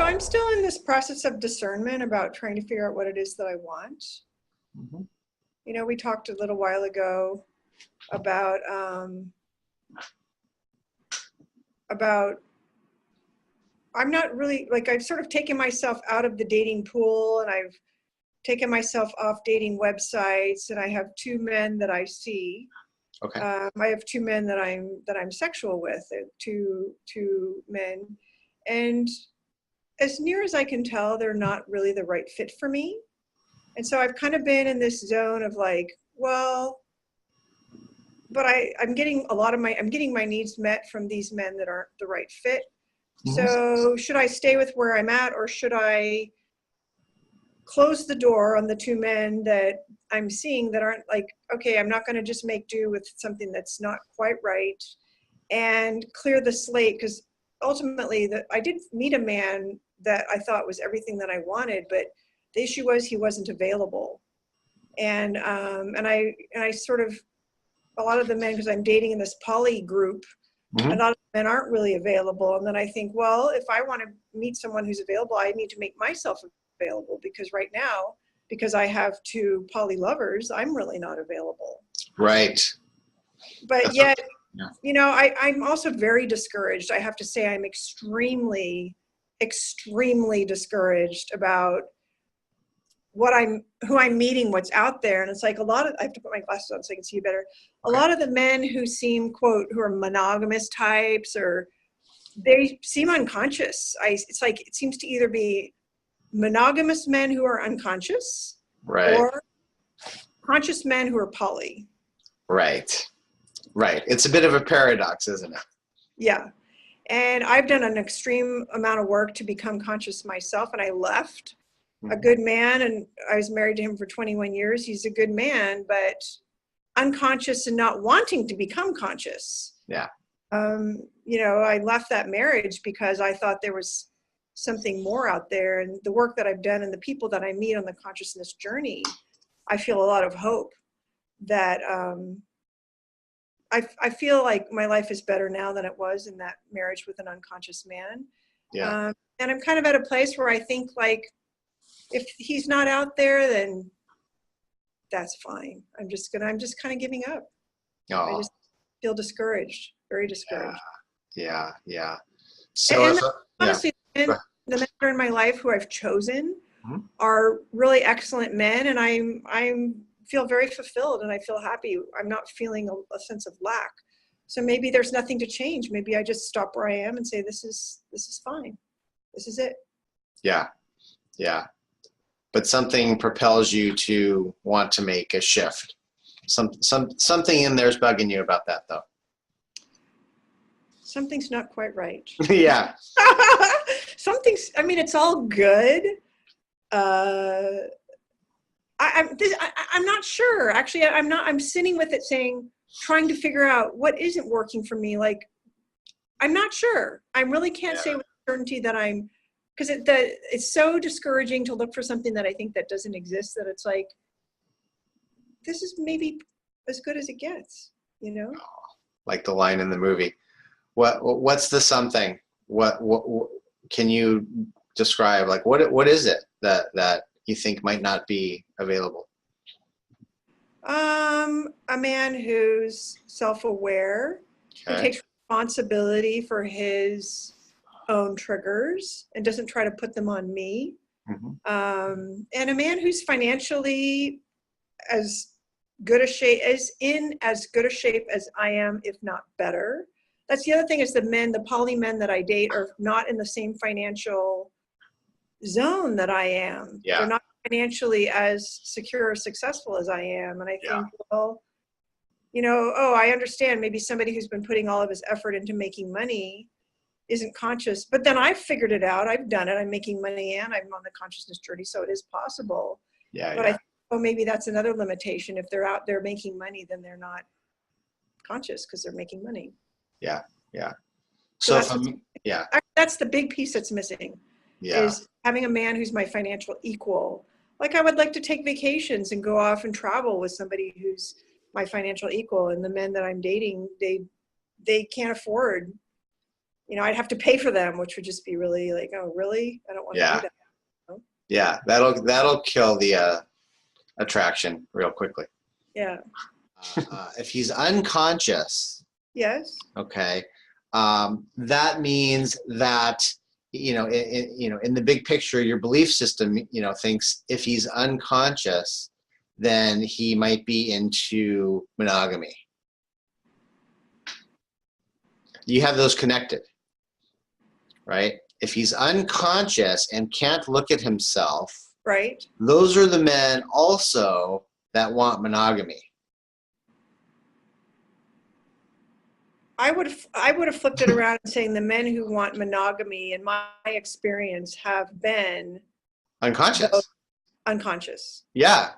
I'm still in this process of discernment about trying to figure out what it is that I want. Mm-hmm. You know, we talked a little while ago about I'm not really, like, I've sort of taken myself out of the dating pool, and I've taken myself off dating websites, and I have 2 men that I see. Okay. I have 2 men that I'm sexual with, two men, and as near as I can tell, they're not really the right fit for me. And so I've kind of been in this zone of like, well, but I'm getting I'm getting my needs met from these men that aren't the right fit. Mm-hmm. So should I stay with where I'm at, or should I close the door on the 2 men that I'm seeing that aren't like, okay, I'm not going to just make do with something that's not quite right, and clear the slate? Because ultimately I did meet a man that I thought was everything that I wanted, but the issue was he wasn't available. And I sort of, a lot of the men, because I'm dating in this poly group, Mm-hmm. a lot of men aren't really available. And then I think, well, if I want to meet someone who's available, I need to make myself available, because right now, because I have 2 poly lovers, I'm really not available. Right. But yet, yeah. you know, I'm also very discouraged. I have to say I'm extremely, extremely discouraged about who I'm meeting, what's out there. And it's like I have to put my glasses on so I can see you better. A lot of the men who seem, quote, who are monogamous types, or they seem unconscious. It's like, it seems to either be monogamous men who are unconscious, Right. or conscious men who are poly. Right. Right. It's a bit of a paradox, isn't it? Yeah. And I've done an extreme amount of work to become conscious myself, and I left a good man, and I was married to him for 21 years. He's a good man, but unconscious and not wanting to become conscious. Yeah. You know, I left that marriage because I thought there was something more out there, and the work that I've done and the people that I meet on the consciousness journey, I feel a lot of hope that I feel like my life is better now than it was in that marriage with an unconscious man. Yeah. And I'm kind of at a place where I think, like, if he's not out there, then that's fine. I'm just kind of giving up. Oh. I just feel discouraged, very discouraged. Yeah. Yeah. So and honestly, the men that are in my life who I've chosen are really excellent men, and I feel very fulfilled, and I feel happy. I'm not feeling a sense of lack. So maybe there's nothing to change. Maybe I just stop where I am and say, this is fine. This is it. Yeah. Yeah. But something propels you to want to make a shift. Something in there's bugging you about that, though. Something's not quite right. Yeah. I mean, it's all good. I'm not sure. Actually, I'm sitting with it saying, trying to figure out what isn't working for me. Like, I'm not sure. I really can't say with certainty that because it's so discouraging to look for something that I think that doesn't exist, that it's like, this is maybe as good as it gets, you know? Like the line in the movie. What's the something? What can you describe? Like, what is it that you think might not be available? A man who's self-aware, who takes responsibility for his own triggers and doesn't try to put them on me. And a man who's financially as good a shape as I am, if not better. That's the other thing, is the poly men that I date are not in the same financial zone that I am. Yeah. They're not financially as secure or successful as I am. And I think, well, you know, I understand maybe somebody who's been putting all of his effort into making money isn't conscious, but then I've figured it out. I've done it. I'm making money and I'm on the consciousness journey. So it is possible. Yeah. But I think, maybe that's another limitation. If they're out there making money, then they're not conscious because they're making money. Yeah. Yeah. So that's the big piece that's missing. Yeah. Is having a man who's my financial equal. Like, I would like to take vacations and go off and travel with somebody who's my financial equal. And the men that I'm dating, they can't afford I'd have to pay for them, which would just be really like, oh, really? I don't want to do that. Yeah, that'll kill the attraction real quickly. Yeah. If he's unconscious, Yes. okay, that means that in the big picture, your belief system thinks if he's unconscious, then he might be into monogamy. You have those connected, right? If he's unconscious and can't look at himself, right, those are the men also that want monogamy. I would have flipped it around and saying the men who want monogamy, in my experience, have been unconscious. Unconscious. Yeah.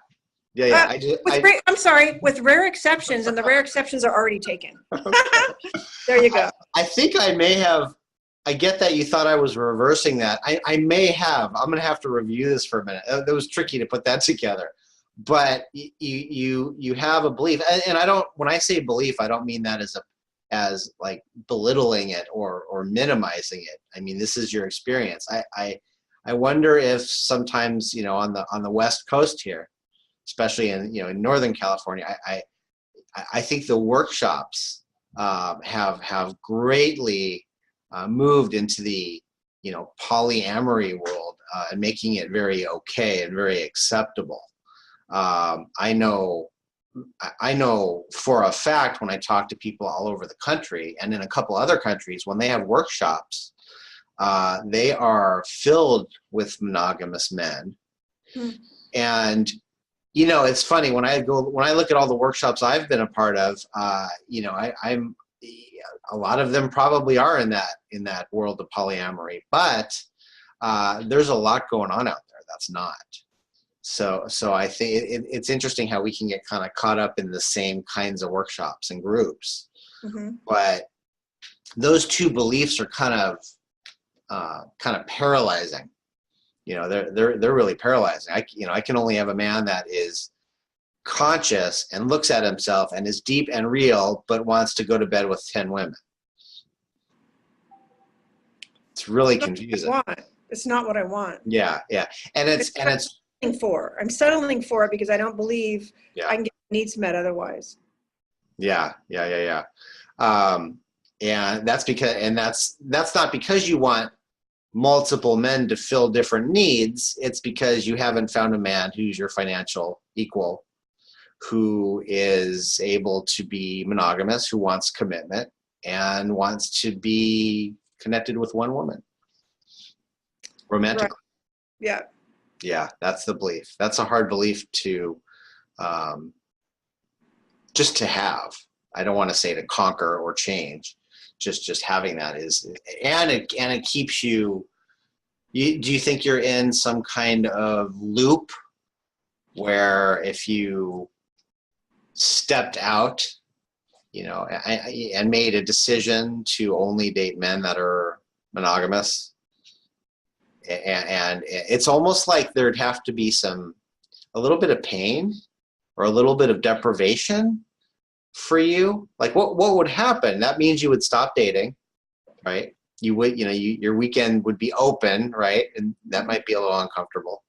I'm sorry, with rare exceptions, and the rare exceptions are already taken. There you go. I think I may have. I get that you thought I was reversing that. I may have. I'm going to have to review this for a minute. It was tricky to put that together. But you have a belief, and I don't. When I say belief, I don't mean that as like belittling it or minimizing it. I mean, this is your experience. I wonder if sometimes on the West Coast here, especially in Northern California, I think the workshops have greatly moved into the polyamory world and making it very okay and very acceptable. I know for a fact when I talk to people all over the country and in a couple other countries, when they have workshops, they are filled with monogamous men. And it's funny when I look at all the workshops I've been a part of, I'm a lot of them probably are in that world of polyamory, but there's a lot going on out there that's not. So I think it's interesting how we can get kind of caught up in the same kinds of workshops and groups, but those two beliefs are kind of paralyzing. They're really paralyzing. I can only have a man that is conscious and looks at himself and is deep and real, but wants to go to bed with 10 women. It's really confusing. It's not what I want. Yeah, and it's I'm settling for it because I don't believe I can get needs met otherwise. Yeah. And that's not because you want multiple men to fill different needs. It's because you haven't found a man who's your financial equal, who is able to be monogamous, who wants commitment and wants to be connected with one woman romantically. Right. Yeah, that's the belief. That's a hard belief to just to have. I don't want to say to conquer or change. Just having that is, and it keeps you. Do you think you're in some kind of loop where if you stepped out, and made a decision to only date men that are monogamous, and it's almost like there'd have to be a little bit of pain or a little bit of deprivation for you? Like what would happen? That means you would stop dating, right? You would, your weekend would be open, right? And that might be a little uncomfortable.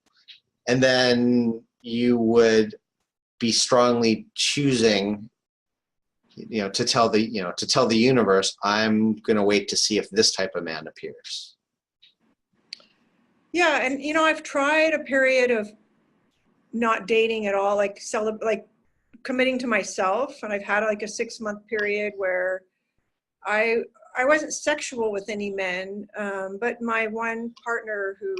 And then you would be strongly choosing, to tell the universe, I'm going to wait to see if this type of man appears. Yeah, and I've tried a period of not dating at all, like committing to myself, and I've had like a 6-month period where I wasn't sexual with any men, but my one partner who,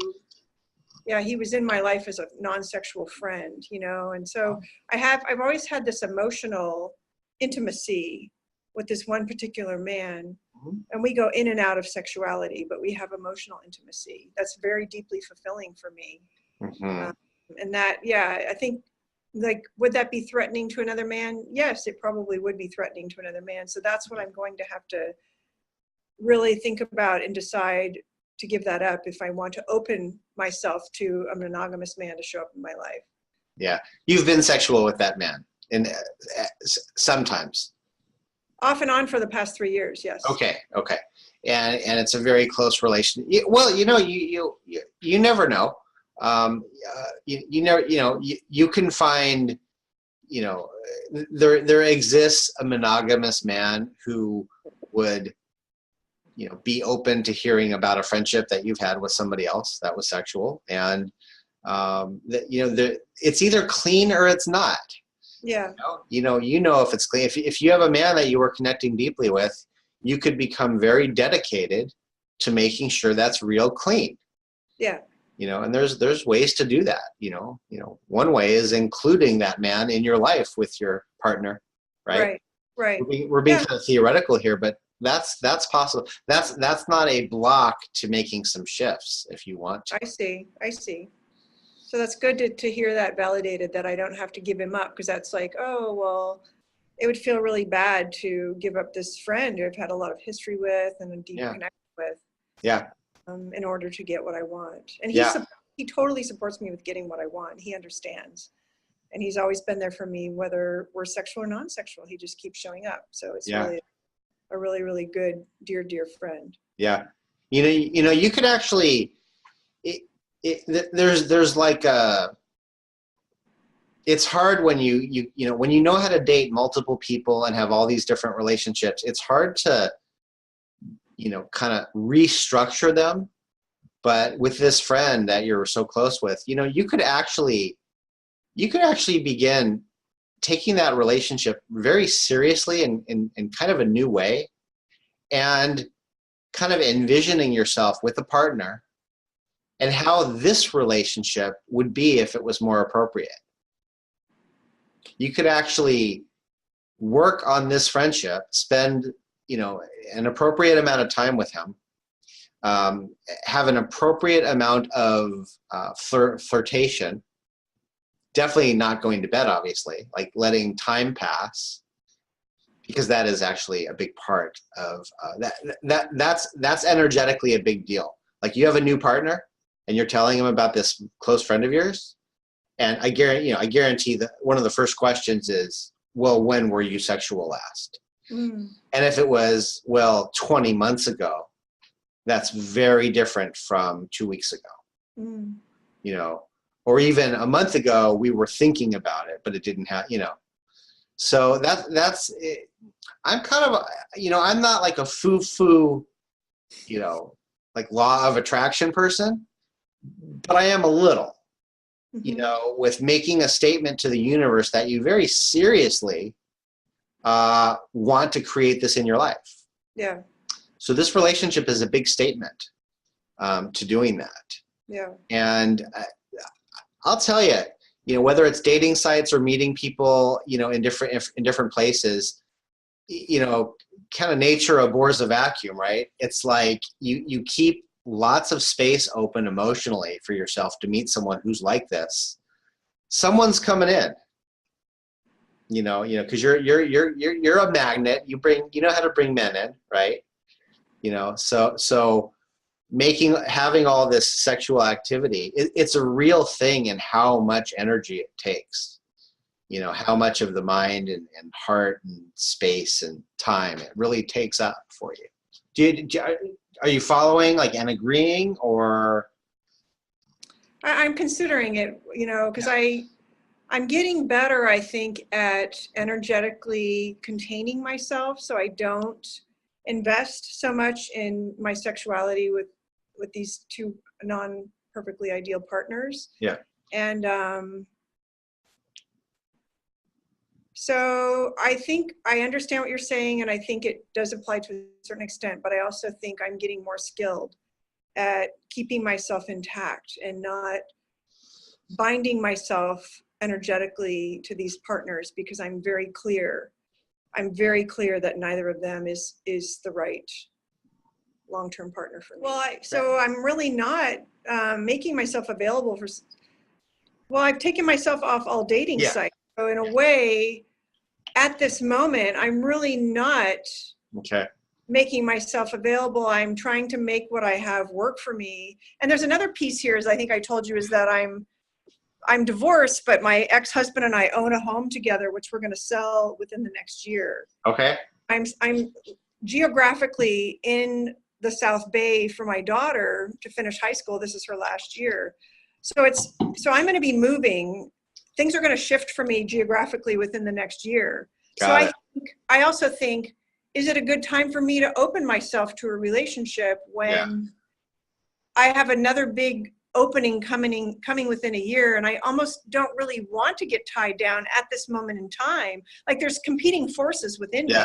he was in my life as a non-sexual friend, and so I've always had this emotional intimacy with this one particular man, and we go in and out of sexuality, but we have emotional intimacy that's very deeply fulfilling for me. And that, I think, like, would that be threatening to another man? Yes, it probably would be threatening to another man. So that's what I'm going to have to really think about and decide to give that up if I want to open myself to a monogamous man to show up in my life. Yeah, you've been sexual with that man, and sometimes. Off and on for the past 3 years, yes. Okay. Okay. And it's a very close relation. Well, you never know. You never, you can find, there exists a monogamous man who would, be open to hearing about a friendship that you've had with somebody else that was sexual, and it's either clean or it's not. Yeah. If it's clean. If you have a man that you were connecting deeply with, you could become very dedicated to making sure that's real clean. Yeah. And there's ways to do that. One way is including that man in your life with your partner, right? Right. We're being kind of theoretical here, but that's possible. That's not a block to making some shifts if you want to. I see. So that's good to hear that validated, that I don't have to give him up, because that's like, oh, well, it would feel really bad to give up this friend who I've had a lot of history with and a deep connection with. Yeah. In order to get what I want. And he totally supports me with getting what I want. He understands. And he's always been there for me, whether we're sexual or non-sexual. He just keeps showing up. So it's really a really, really good, dear, dear friend. Yeah. You could actually, there's like it's hard when when you know how to date multiple people and have all these different relationships. It's hard to, kind of restructure them. But with this friend that you're so close with, you could actually begin taking that relationship very seriously in kind of a new way, and kind of envisioning yourself with a partner and how this relationship would be if it was more appropriate. You could actually work on this friendship, spend, an appropriate amount of time with him, have an appropriate amount of flirtation, definitely not going to bed, obviously, like letting time pass, because that is actually a big part of that's energetically a big deal. Like, you have a new partner and you're telling him about this close friend of yours, and I guarantee that one of the first questions is, well, when were you sexual last? And if it was, 20 months ago, that's very different from 2 weeks ago. Or even a month ago, we were thinking about it, but it didn't have, So that's it. I'm kind of, I'm not like a foo-foo, like law of attraction person, but I am a little, with making a statement to the universe that you very seriously want to create this in your life. Yeah. So this relationship is a big statement to doing that. Yeah. And I'll tell you, whether it's dating sites or meeting people, in different places, kind of nature abhors a vacuum, right? It's like you keep lots of space open emotionally for yourself to meet someone who's like this. Someone's coming in. Because you're a magnet. You know how to bring men in, right? So having all this sexual activity, it's a real thing, and how much energy it takes. How much of the mind and heart and space and time it really takes up for you. Are you following, like, and agreeing, or? I'm considering it, because I'm getting better, I think, at energetically containing myself, so I don't invest so much in my sexuality with these two non-perfectly ideal partners. Yeah. And so I think I understand what you're saying, and I think it does apply to a certain extent, but I also think I'm getting more skilled at keeping myself intact and not binding myself energetically to these partners, because I'm very clear that neither of them is the right long-term partner for me. So I'm really not making myself available for, I've taken myself off all dating sites. So in a way, at this moment, I'm really not making myself available. I'm trying to make what I have work for me. And there's another piece here, as I think I told you, is that I'm divorced, but my ex-husband and I own a home together, which we're going to sell within the next year. Okay. I'm geographically in the South Bay for my daughter to finish high school. This is her last year. So I'm going to be moving. Things are going to shift for me geographically within the next year. I also think, is it a good time for me to open myself to a relationship when I have another big opening coming within a year, and I almost don't really want to get tied down at this moment in time. Like, there's competing forces within me.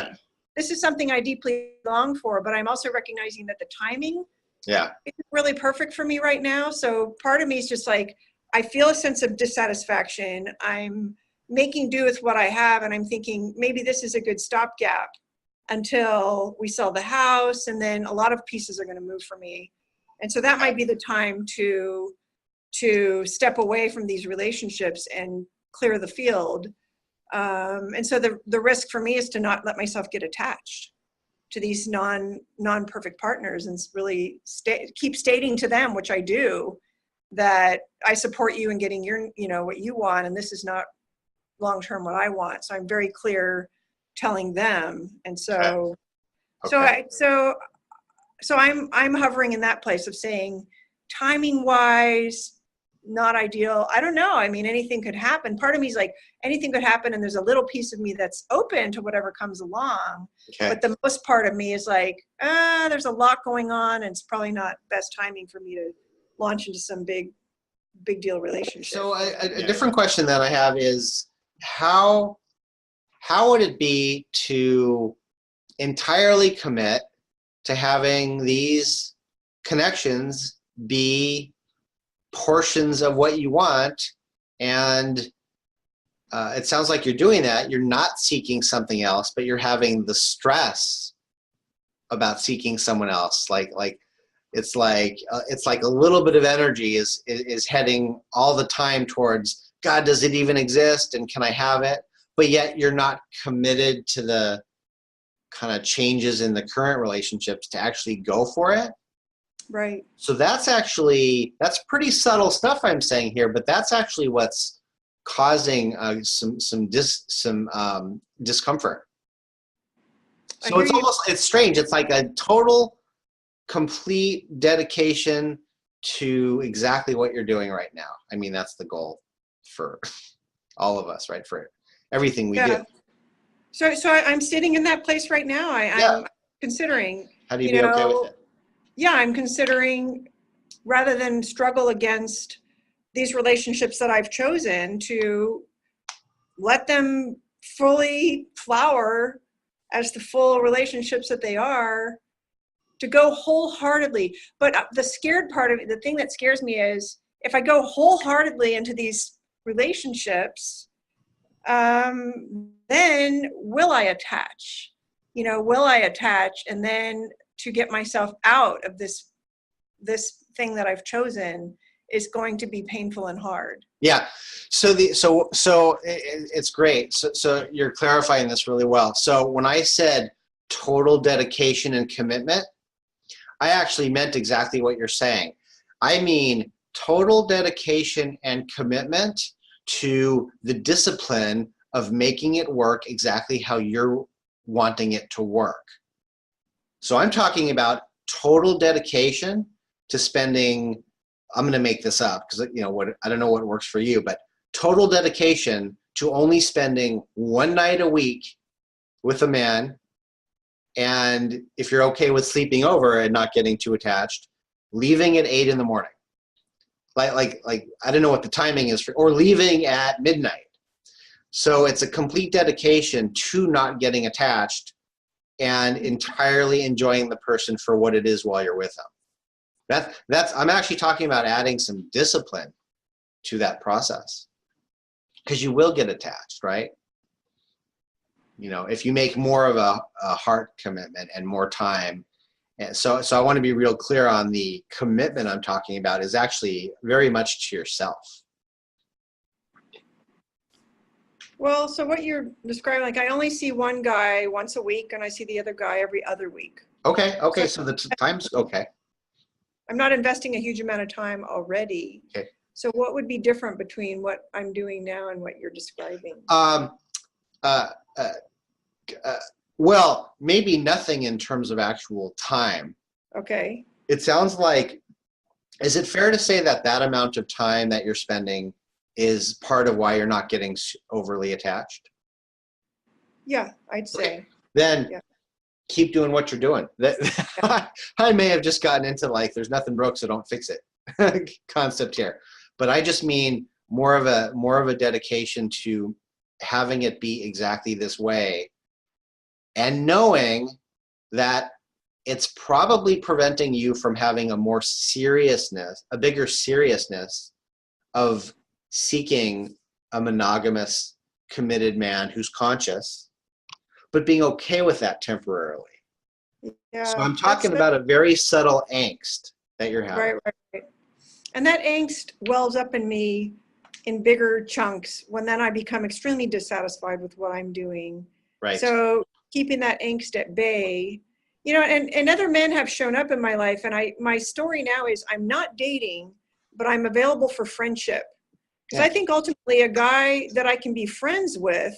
This is something I deeply long for, but I'm also recognizing that the timing isn't really perfect for me right now. So part of me is just like, I feel a sense of dissatisfaction. I'm making do with what I have, and I'm thinking maybe this is a good stopgap until we sell the house, and then a lot of pieces are going to move for me. And so that might be the time to step away from these relationships and clear the field. And so the risk for me is to not let myself get attached to these non-perfect partners, and really keep stating to them, which I do, that I support you in getting your, what you want, and this is not long-term what I want. So I'm very clear telling them. And so, so I'm hovering in that place of saying, timing wise, not ideal. I don't know. I mean, anything could happen. Part of me is like, anything could happen, and there's a little piece of me that's open to whatever comes along. But the most part of me is like, there's a lot going on, and it's probably not best timing for me to launch into some big deal relationship. So a different question that I have is, how would it be to entirely commit to having these connections be portions of what you want? And it sounds like you're doing that. You're not seeking something else, but you're having the stress about seeking someone else. It's like a little bit of energy is heading all the time towards, God, does it even exist? And can I have it? But yet you're not committed to the kind of changes in the current relationships to actually go for it. Right. So that's pretty subtle stuff I'm saying here, but that's actually what's causing some discomfort. So it's strange. It's like a total, complete dedication to exactly what you're doing right now. I mean, that's the goal for all of us, right? For everything we do. So I'm sitting in that place right now. I'm considering. How do you be okay with it? Yeah, I'm considering, rather than struggle against these relationships that I've chosen, to let them fully flower as the full relationships that they are, to go wholeheartthen. But the scared part of it, the thing that scares me is, if I go wholeheartedly into these relationships, then will I attach? Will I attach? And then to get myself out of this thing that I've chosen is going to be painful and hard. Yeah. So it's great. So you're clarifying this really well. So when I said total dedication and commitment, I actually meant exactly what you're saying. I mean total dedication and commitment to the discipline of making it work exactly how you're wanting it to work. So I'm talking about total dedication to spending, I'm going to make this up because I don't know what works for you, but total dedication to only spending one night a week with a man, and if you're okay with sleeping over and not getting too attached, leaving at 8 in the morning. Like I don't know what the timing is or leaving at midnight. So it's a complete dedication to not getting attached and entirely enjoying the person for what it is while you're with them. I'm actually talking about adding some discipline to that process, because you will get attached, right? If you make more of a heart commitment and more time. And so I want to be real clear on the commitment I'm talking about is actually very much to yourself. Well, so what you're describing, like, I only see one guy once a week, and I see the other guy every other week. Okay. So the time's okay. I'm not investing a huge amount of time already. Okay. So what would be different between what I'm doing now and what you're describing? Well, maybe nothing in terms of actual time. Okay. It sounds like, is it fair to say that that amount of time that you're spending is part of why you're not getting overly attached? Yeah, I'd say. Then Yeah. keep doing what you're doing. Yeah. I may have just gotten into like, there's nothing broke, so don't fix it concept here. But I just mean more of a dedication to having it be exactly this way, and knowing that it's probably preventing you from having a bigger seriousness of seeking a monogamous, committed man who's conscious, but being okay with that temporarily. Yeah. So I'm talking about a very subtle angst that you're having. Right. And that angst wells up in me in bigger chunks when then I become extremely dissatisfied with what I'm doing. Right. So keeping that angst at bay, you know, and other men have shown up in my life, and my story now is I'm not dating, but I'm available for friendship. Because I think ultimately a guy that I can be friends with,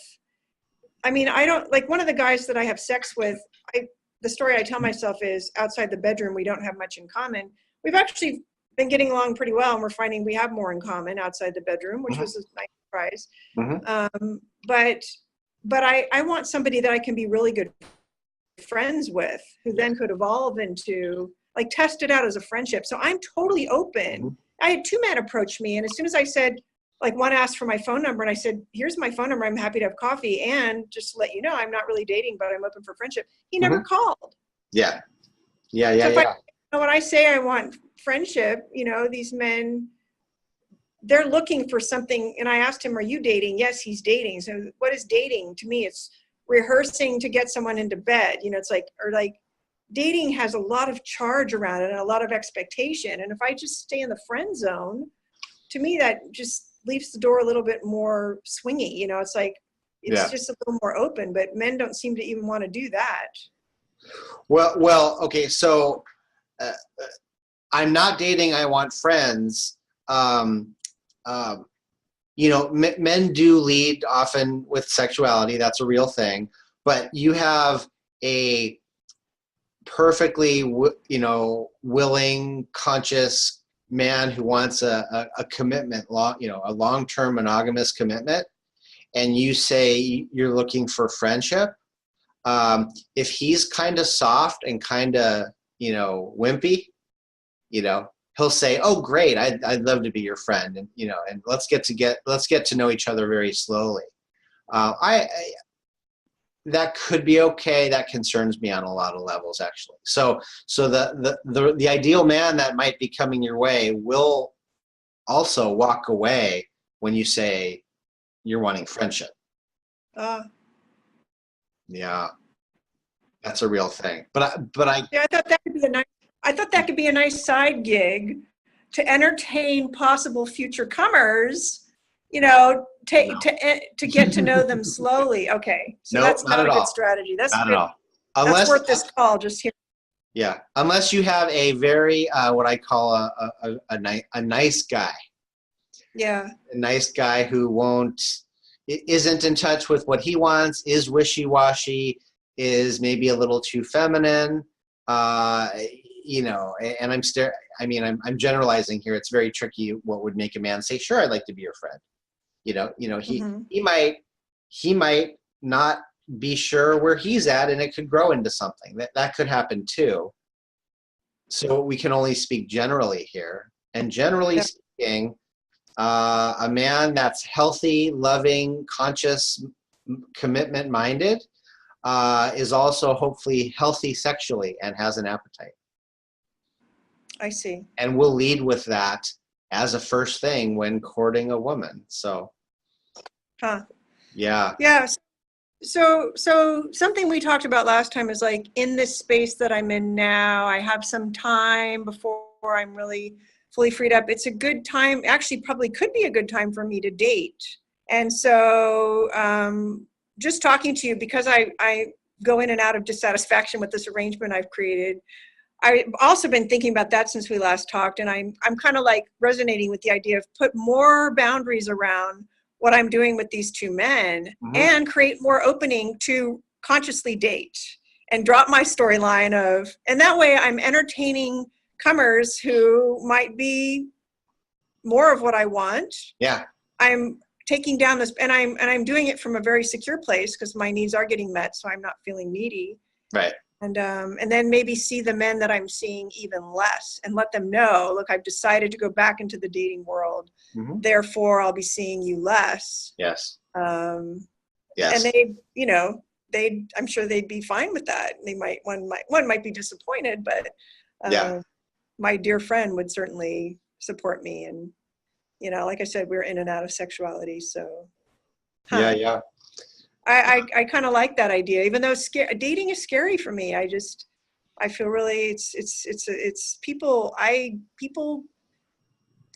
I mean, I don't, like one of the guys that I have sex with, the story I tell myself is outside the bedroom, we don't have much in common. We've actually been getting along pretty well, and we're finding we have more in common outside the bedroom, which was a nice surprise. But I want somebody that I can be really good friends with, who then could evolve into, like, test it out as a friendship. So I'm totally open. I had 2 men approach me, and as soon as I said, like, one asked for my phone number, and I said, here's my phone number, I'm happy to have coffee, and just to let you know, I'm not really dating, but I'm open for friendship. He never called. Yeah. So when I say I want friendship, you know, these men, they're looking for something. And I asked him, are you dating? Yes, he's dating. So what is dating? To me, it's rehearsing to get someone into bed. You know, it's like, or like, dating has a lot of charge around it and a lot of expectation. And if I just stay in the friend zone, to me, that just leaves the door a little bit more swingy. You know, it's like, it's just a little more open, but men don't seem to even want to do that. Well, okay. So I'm not dating. I want friends. You know, men do lead often with sexuality. That's a real thing. But you have a perfectly, you know, willing, conscious man who wants a commitment, a long-term monogamous commitment, and you say you're looking for friendship. If he's kind of soft and kind of, you know, wimpy, you know, he'll say, "Oh, great! I'd love to be your friend," and you know, and let's get to know each other very slowly. That could be okay. That concerns me on a lot of levels, actually. So the ideal man that might be coming your way will also walk away when you say you're wanting friendship. Yeah, that's a real thing. But I thought that could be a nice side gig to entertain possible future comers, you know, to get to know them slowly. Okay, so that's not a good strategy. That's not at all. That's worth this call just here. Yeah, unless you have a very what I call a nice guy. Yeah. A nice guy who isn't in touch with what he wants, is wishy-washy, is maybe a little too feminine, you know, and I'm generalizing here. It's very tricky what would make a man say, sure, I'd like to be your friend. You know, he might not be sure where he's at, and it could grow into something. That could happen too. So we can only speak generally here. And generally speaking, a man that's healthy, loving, conscious, commitment-minded is also hopefully healthy sexually and has an appetite. I see. And we'll lead with that as a first thing when courting a woman. So, yeah. So something we talked about last time is like, in this space that I'm in now, I have some time before I'm really fully freed up. It's a good time, actually probably could be a good time for me to date. And so just talking to you, because I go in and out of dissatisfaction with this arrangement I've created, I've also been thinking about that since we last talked, and I'm kind of like resonating with the idea of put more boundaries around what I'm doing with these 2 men and create more opening to consciously date and drop my storyline of, and that way I'm entertaining comers who might be more of what I want. Yeah. I'm taking down this, and I'm doing it from a very secure place because my needs are getting met, so I'm not feeling needy. Right. And then maybe see the men that I'm seeing even less, and let them know, look, I've decided to go back into the dating world. Mm-hmm. Therefore, I'll be seeing you less. Yes. Yes. And I'm sure they'd be fine with that. One might be disappointed, but my dear friend would certainly support me. And, like I said, we're in and out of sexuality. So, yeah. I kind of like that idea, even though dating is scary for me. I feel really, it's people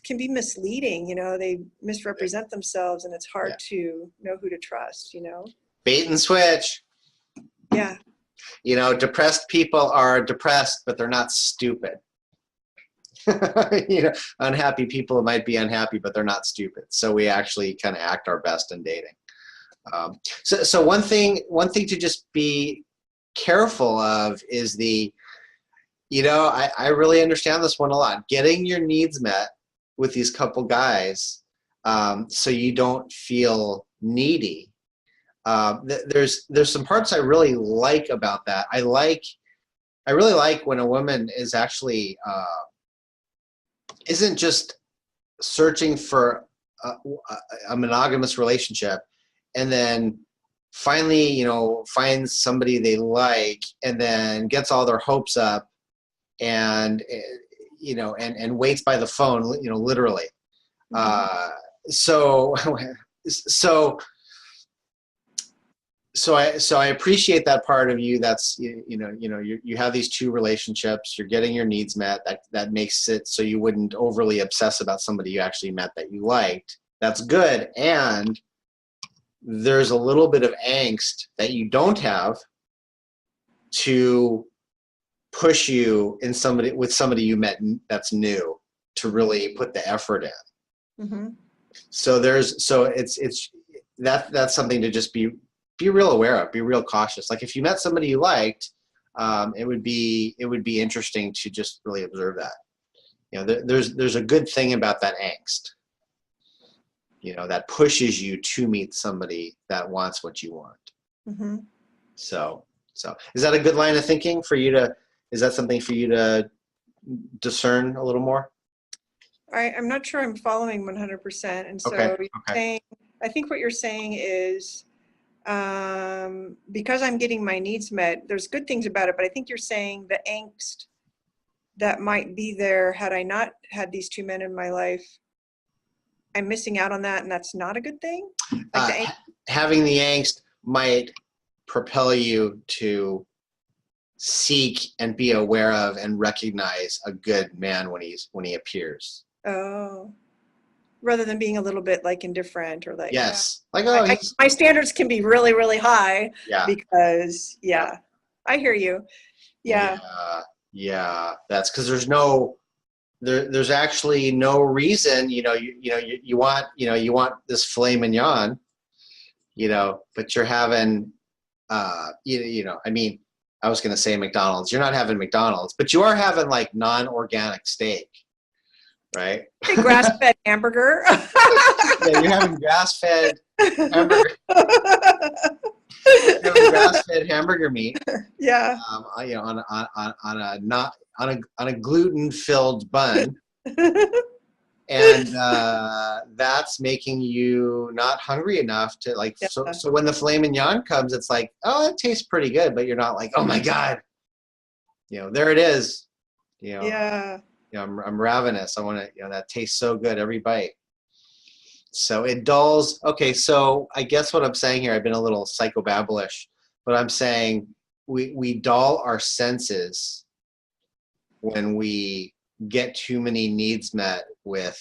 can be misleading, they misrepresent themselves, and it's hard to know who to trust, Bait and switch. Yeah. Depressed people are depressed, but they're not stupid. Unhappy people might be unhappy, but they're not stupid. So we actually kind of act our best in dating. So one thing to just be careful of is I really understand this one a lot. Getting your needs met with these couple guys, so you don't feel needy. There's some parts I really like about that. I really like when a woman is actually isn't just searching for a monogamous relationship, and then finally, finds somebody they like, and then gets all their hopes up, and and waits by the phone, literally. Mm-hmm. So I appreciate that part of you. That's you have these two relationships. You're getting your needs met. That makes it so you wouldn't overly obsess about somebody you actually met that you liked. That's good. And there's a little bit of angst that you don't have to push you with somebody you met that's new, to really put the effort in. Mm-hmm. So that's something to just be real aware of, be real cautious. Like if you met somebody you liked, it would be interesting to just really observe that. There's a good thing about that angst, that pushes you to meet somebody that wants what you want. Mm-hmm. So is that a good line of thinking for you is that something for you to discern a little more? I'm not sure I'm following 100%. And so Okay. I think what you're saying is, because I'm getting my needs met, there's good things about it, but I think you're saying the angst that might be there had I not had these two men in my life, I'm missing out on that, and that's not a good thing? Having the angst might propel you to seek and be aware of and recognize a good man when he appears. Oh. Rather than being a little bit like indifferent or like, yes, my standards can be really, really high. Yeah. Because I hear you. Yeah. That's because there's actually no reason. You want this filet mignon, but you're having I was going to say McDonald's. You're not having McDonald's, but you are having like non-organic steak. Right? A grass-fed hamburger. Yeah, you're having grass-fed hamburger. You're having grass-fed hamburger meat. Yeah. On a gluten-filled bun, and that's making you not hungry enough to like. Yeah. So when the filet mignon comes, it's like, oh, it tastes pretty good, but you're not like, oh my god, there it is. Yeah. I'm ravenous. I want to, that tastes so good every bite. So it dulls. Okay, so I guess what I'm saying here, I've been a little psychobabblish, but I'm saying we dull our senses when we get too many needs met with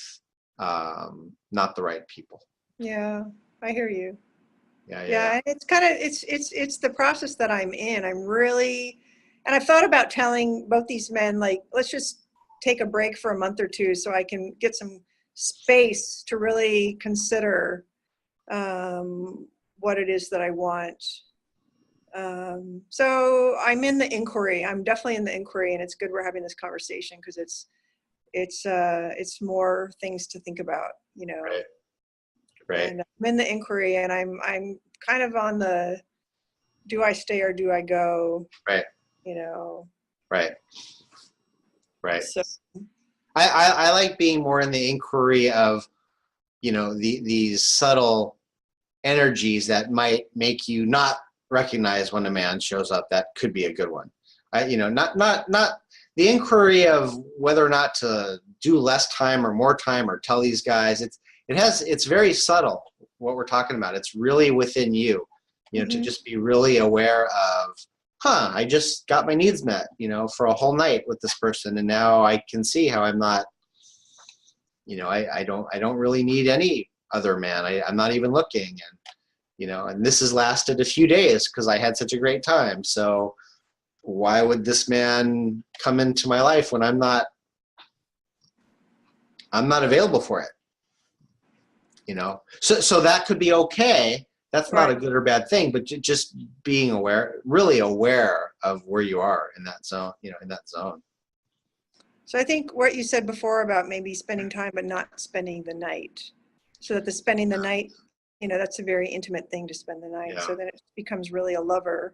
not the right people. Yeah, I hear you. Yeah. It's kind of it's the process that I'm in. I'm really, and I've thought about telling both these men, like, let's just take a break for a month or two so I can get some space to really consider what it is that I want. So I'm in the inquiry. I'm definitely in the inquiry, and it's good we're having this conversation because it's more things to think about, you know. Right. Right. And I'm in the inquiry, and I'm kind of on the, do I stay or do I go? Right. You know. Right. Right. So I like being more in the inquiry of, you know, these subtle energies that might make you not recognize when a man shows up that could be a good one. You know, not the inquiry of whether or not to do less time or more time or tell these guys. It's very subtle what we're talking about. It's really within you, you know, to just be really aware of, I just got my needs met, you know, for a whole night with this person, and now I can see how I'm not, you know, I don't really need any other man. I'm not even looking, and you know, and this has lasted a few days because I had such a great time. So why would this man come into my life when I'm not available for it? You know, so that could be okay. That's not a good or bad thing, but just being aware, really aware of where you are in that zone, you know, in that zone. So I think what you said before about maybe spending time but not spending the night, so that the spending the night, you know, that's a very intimate thing to spend the night. So then it becomes really a lover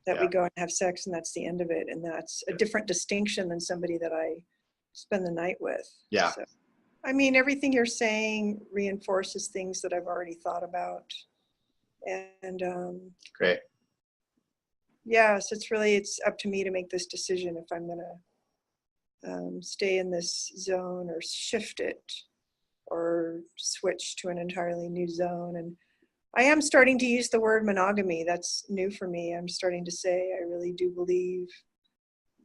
that we go and have sex, and that's the end of it. And that's a different distinction than somebody that I spend the night with. Yeah. So, I mean, everything you're saying reinforces things that I've already thought about. And great. Yeah, so it's up to me to make this decision if I'm going to stay in this zone or shift it or switch to an entirely new zone. And I am starting to use the word monogamy. That's new for me. I'm starting to say I really do believe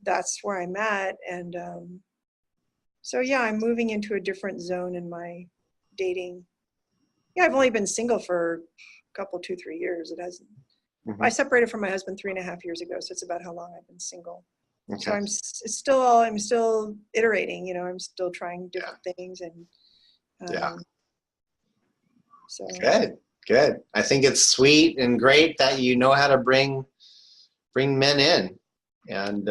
that's where I'm at. And so yeah, I'm moving into a different zone in my dating. Yeah, I've only been single for a couple, 2-3 years. It hasn't. I separated from my husband 3.5 years ago, so it's about how long I've been single. Okay. So I'm still iterating. You know, I'm still trying different things, and so good. I think it's sweet and great that you know how to bring men in and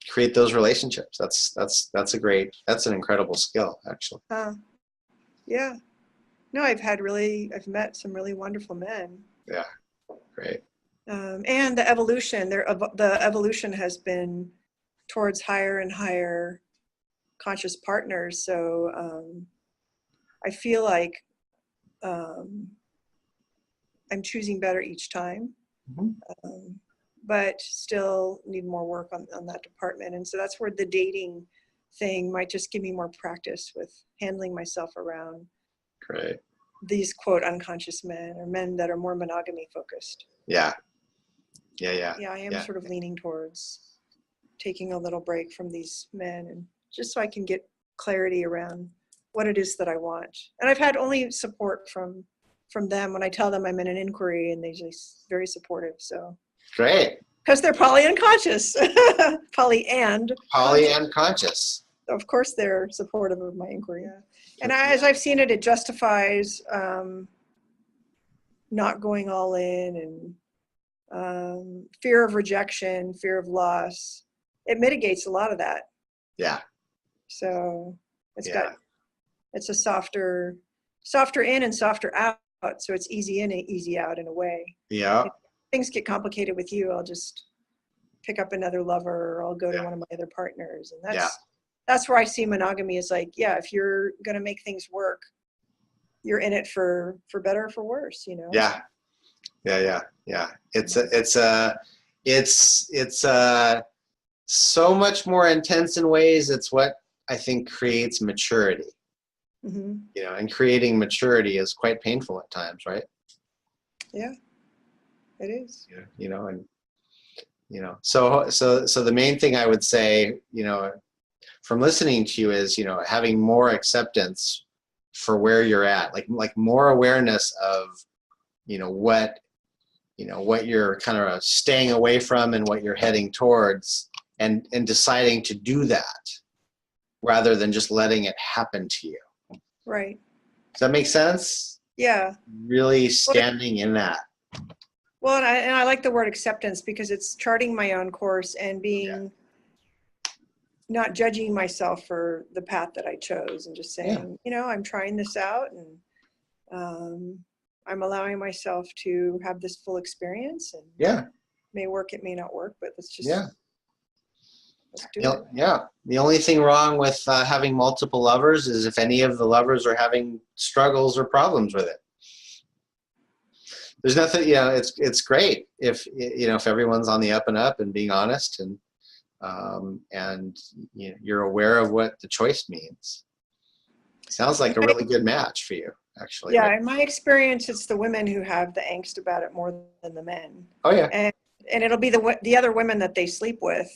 create those relationships. That's an incredible skill, actually. Yeah. No, I've met some really wonderful men. Yeah. Great. And the evolution has been towards higher and higher conscious partners. So I feel like I'm choosing better each time, but still need more work on that department. And so that's where the dating thing might just give me more practice with handling myself around these quote unconscious men or men that are more monogamy focused. Yeah, I am sort of leaning towards taking a little break from these men, and just so I can get clarity around what it is that I want. And I've had only support from them when I tell them I'm in an inquiry, and they're just very supportive. So great. Because they're poly unconscious. Poly and conscious. Of course they're supportive of my inquiry. And as I've seen it, it justifies not going all in, and fear of rejection, fear of loss. It mitigates a lot of that. Yeah. So it's a softer in and softer out. So it's easy in and easy out in a way. Yeah. If things get complicated with you, I'll just pick up another lover, or I'll go to one of my other partners. And that's where I see monogamy is like, if you're going to make things work, you're in it for better or for worse, you know? Yeah. It's so much more intense in ways. It's what I think creates maturity. You know, and creating maturity is quite painful at times, right? Yeah, it is. You know, and you know, so the main thing I would say, you know, from listening to you is, you know, having more acceptance for where you're at, like more awareness of, you know, what you're kind of staying away from and what you're heading towards, and deciding to do that rather than just letting it happen to you. Right. Does that make sense? Yeah. Really standing in that. Well, and I like the word acceptance because it's charting my own course and being not judging myself for the path that I chose and just saying, you know, I'm trying this out and I'm allowing myself to have this full experience and may work, it may not work, but let's just let's do it. Yeah. The only thing wrong with having multiple lovers is if any of the lovers are having struggles or problems with it. There's nothing, you know, it's great if, you know, if everyone's on the up and up and being honest and you know, you're aware of what the choice means. Sounds like a really good match for you, actually. Yeah, right? in my experience, it's the women who have the angst about it more than the men. Oh yeah. And it'll be the other women that they sleep with.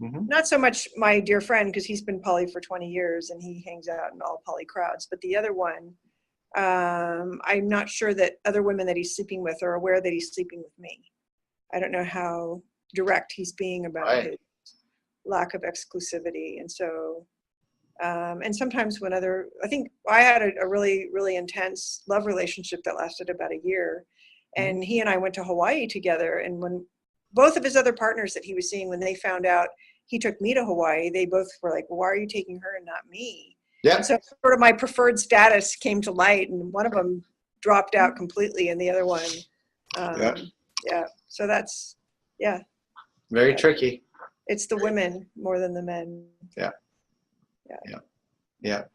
Mm-hmm. Not so much my dear friend, because he's been poly for 20 years and he hangs out in all poly crowds, but the other one, I'm not sure that other women that he's sleeping with are aware that he's sleeping with me. I don't know how direct he's being about his lack of exclusivity. And so, and sometimes when I think I had a really, really intense love relationship that lasted about a year. And he and I went to Hawaii together. And when both of his other partners that he was seeing, when they found out he took me to Hawaii, they both were like, well, why are you taking her and not me? Yeah. And so sort of my preferred status came to light, and one of them dropped out completely, and the other one, So that's, very tricky. It's the women more than the men. Yeah.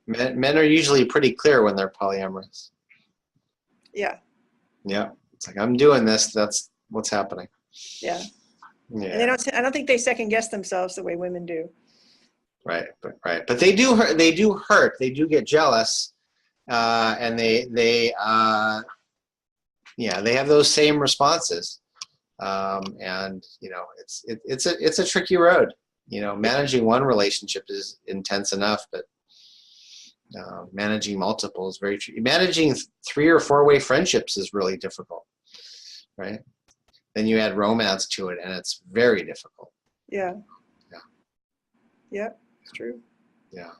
Men are usually pretty clear when they're polyamorous. Yeah. Yeah. It's like, I'm doing this. That's what's happening. Yeah. Yeah. And I don't think they second guess themselves the way women do. Right. But they do hurt. They do get jealous. And they have those same responses. And you know, it's a tricky road. You know, managing one relationship is intense enough, but managing multiple is very tricky. Managing 3 or 4-way friendships is really difficult, right? Then you add romance to it, and it's very difficult. Yeah. It's true. Yeah.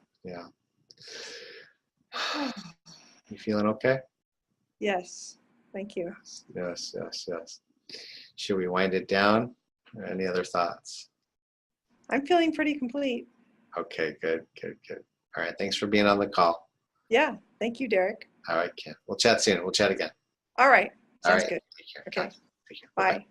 You feeling okay? Yes. Thank you. Yes. Should we wind it down? Or any other thoughts? I'm feeling pretty complete. Okay, good. All right, thanks for being on the call. Yeah. Thank you, Derek. All right, Ken. We'll chat soon. We'll chat again. All right. Sounds All right. good. Take care. Okay. Take care. Bye.